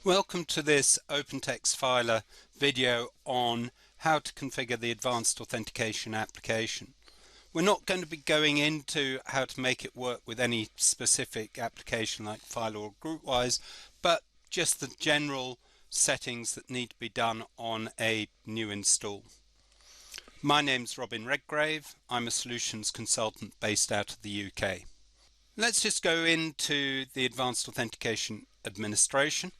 Welcome to this OpenText Filer video on how to configure the Advanced Authentication application. We're not going to be going into how to make it work with any specific application like Filer or GroupWise, but just the general settings that need to be done on a new install. My name's Robin Redgrave. I'm a solutions consultant based out of the UK. Let's just go into the Advanced Authentication administration.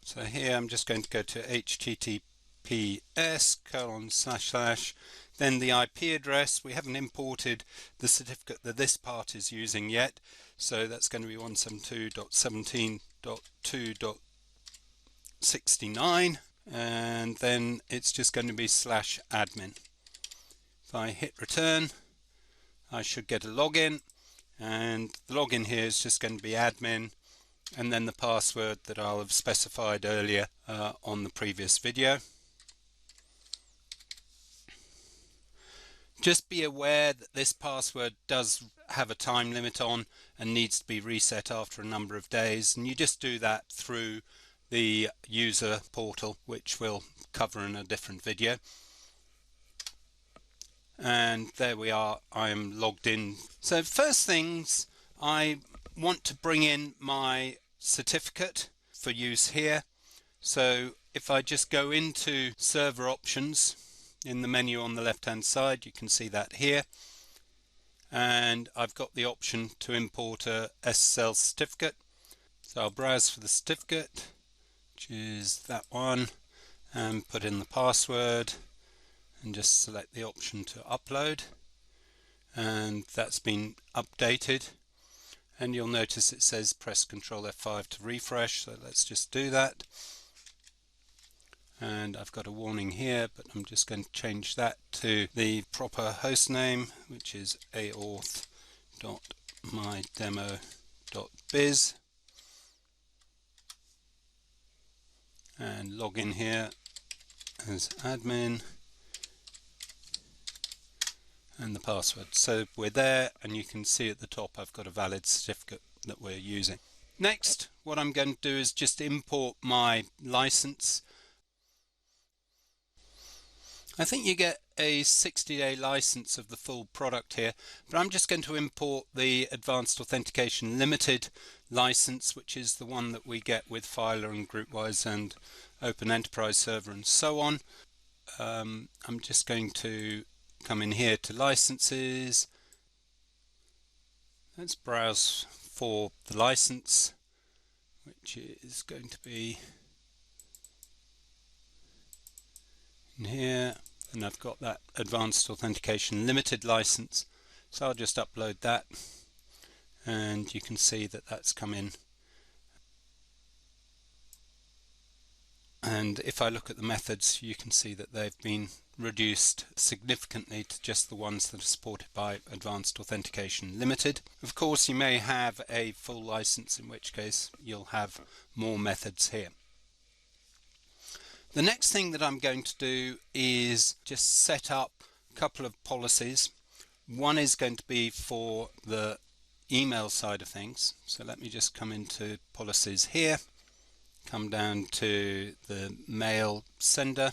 So here I'm just going to go to https:// then the IP address. We haven't imported the certificate that this part is using yet, so that's going to be 172.17.2.69, and then it's just going to be /admin. If I hit return, I should get a login, and the login here is just going to be admin, and then the password that I'll have specified earlier on the previous video. Just be aware that this password does have a time limit on and needs to be reset after a number of days, and you just do that through the user portal, which we'll cover in a different video. And there we are, I am logged in. So first things, I want to bring in my certificate for use here. So if I just go into server options in the menu on the left hand side, you can see that here, and I've got the option to import a SSL certificate. So I'll browse for the certificate, which is that one, and put in the password and just select the option to upload, and that's been updated. And you'll notice it says press Ctrl F5 to refresh, so let's just do that. And I've got a warning here, but I'm just going to change that to the proper host name, which is aauth.mydemo.biz, and log in here as admin, and the password. So we're there, and you can see at the top I've got a valid certificate that we're using. Next, what I'm going to do is just import my license. I think you get a 60-day license of the full product here, but I'm just going to import the Advanced Authentication Limited license, which is the one that we get with Filer and GroupWise and Open Enterprise Server and so on. I'm just going to come in here to licenses. Let's browse for the license, which is going to be in here, and I've got that Advanced Authentication Limited license, so I'll just upload that, and you can see that that's come in. And if I look at the methods, you can see that they've been reduced significantly to just the ones that are supported by Advanced Authentication Limited. Of course, you may have a full license, in which case you'll have more methods here. The next thing that I'm going to do is just set up a couple of policies. One is going to be for the email side of things. So let me just come into policies here, come down to the mail sender,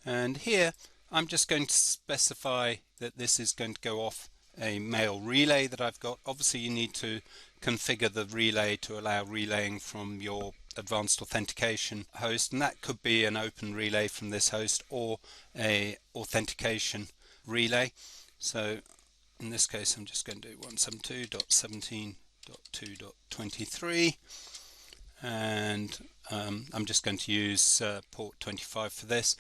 and here I'm just going to specify that this is going to go off a mail relay that I've got. Obviously you need to configure the relay to allow relaying from your Advanced Authentication host, and that could be an open relay from this host or a authentication relay. So in this case I'm just going to do 172.17.2.23, and I'm just going to use port 25 for this.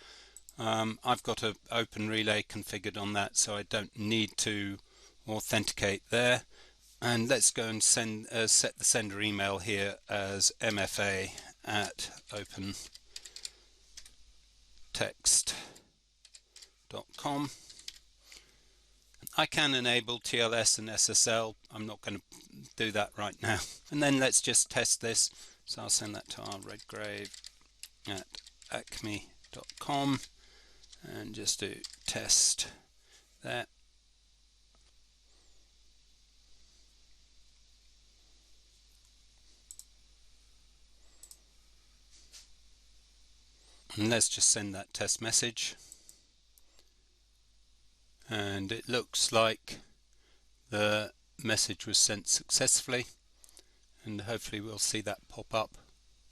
I've got an open relay configured on that, so I don't need to authenticate there. And let's go and set the sender email here as mfa@opentext.com. I can enable TLS and SSL. I'm not going to do that right now. And then let's just test this. So I'll send that to rredgrave@acme.com and just do test there. And let's just send that test message. And it looks like the message was sent successfully, and hopefully we'll see that pop up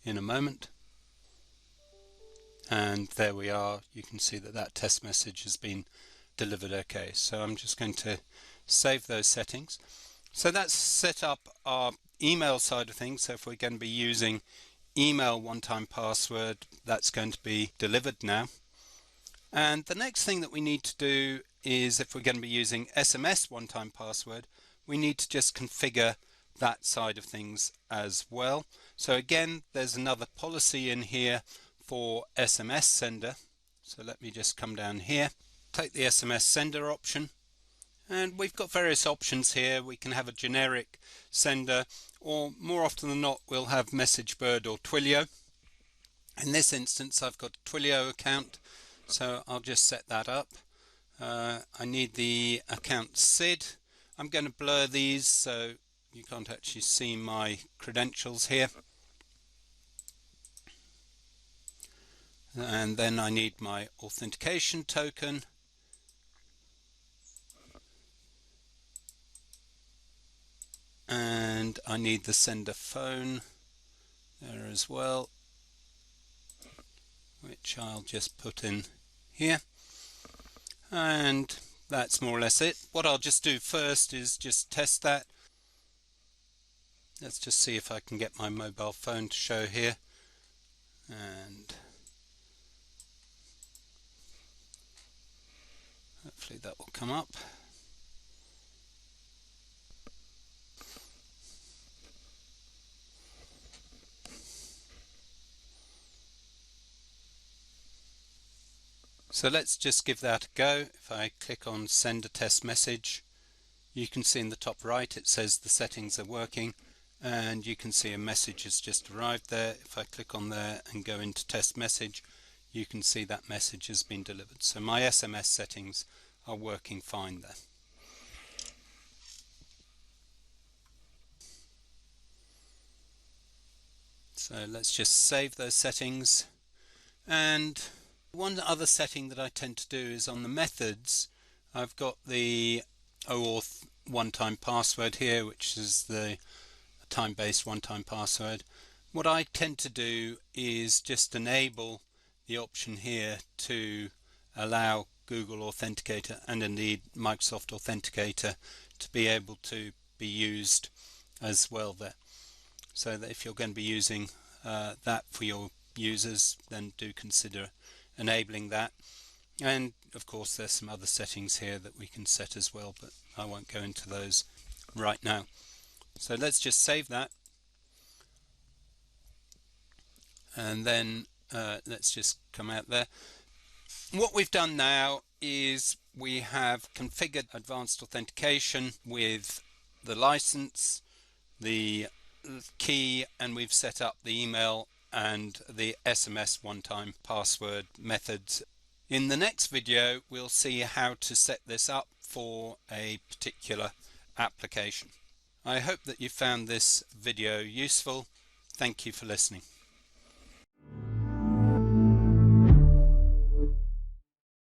in a moment. And there we are. You can see that that test message has been delivered okay. So I'm just going to save those settings. So that's set up our email side of things. So if we're going to be using email one-time password, that's going to be delivered now. And the next thing that we need to do is, if we're going to be using SMS one-time password, we need to just configure that side of things as well. So again, there's another policy in here for SMS sender. So let me just come down here, take the SMS sender option, and we've got various options here. We can have a generic sender, or more often than not we'll have MessageBird or Twilio. In this instance I've got a Twilio account, so I'll just set that up. I need the account SID. I'm going to blur these so you can't actually see my credentials here. And then I need my authentication token. And I need the sender phone there as well, which I'll just put in here. And that's more or less it. What I'll just do first is just test that. Let's just see if I can get my mobile phone to show here. And hopefully that will come up. So let's just give that a go. If I click on send a test message, you can see in the top right it says the settings are working, and you can see a message has just arrived there. If I click on there and go into test message, you can see that message has been delivered. So my SMS settings are working fine there. So let's just save those settings. And one other setting that I tend to do is on the methods. I've got the OAuth one-time password here, which is the time-based one-time password. What I tend to do is just enable the option here to allow Google Authenticator and indeed Microsoft Authenticator to be able to be used as well there. So that if you're going to be using that for your users, then do consider enabling that. And of course there's some other settings here that we can set as well, but I won't go into those right now. So let's just save that, and then let's just come out there. What we've done now is we have configured advanced authentication with the license, the key, and we've set up the email and the SMS one-time password methods. In the next video we'll see how to set this up for a particular application. I hope that you found this video useful. Thank you for listening.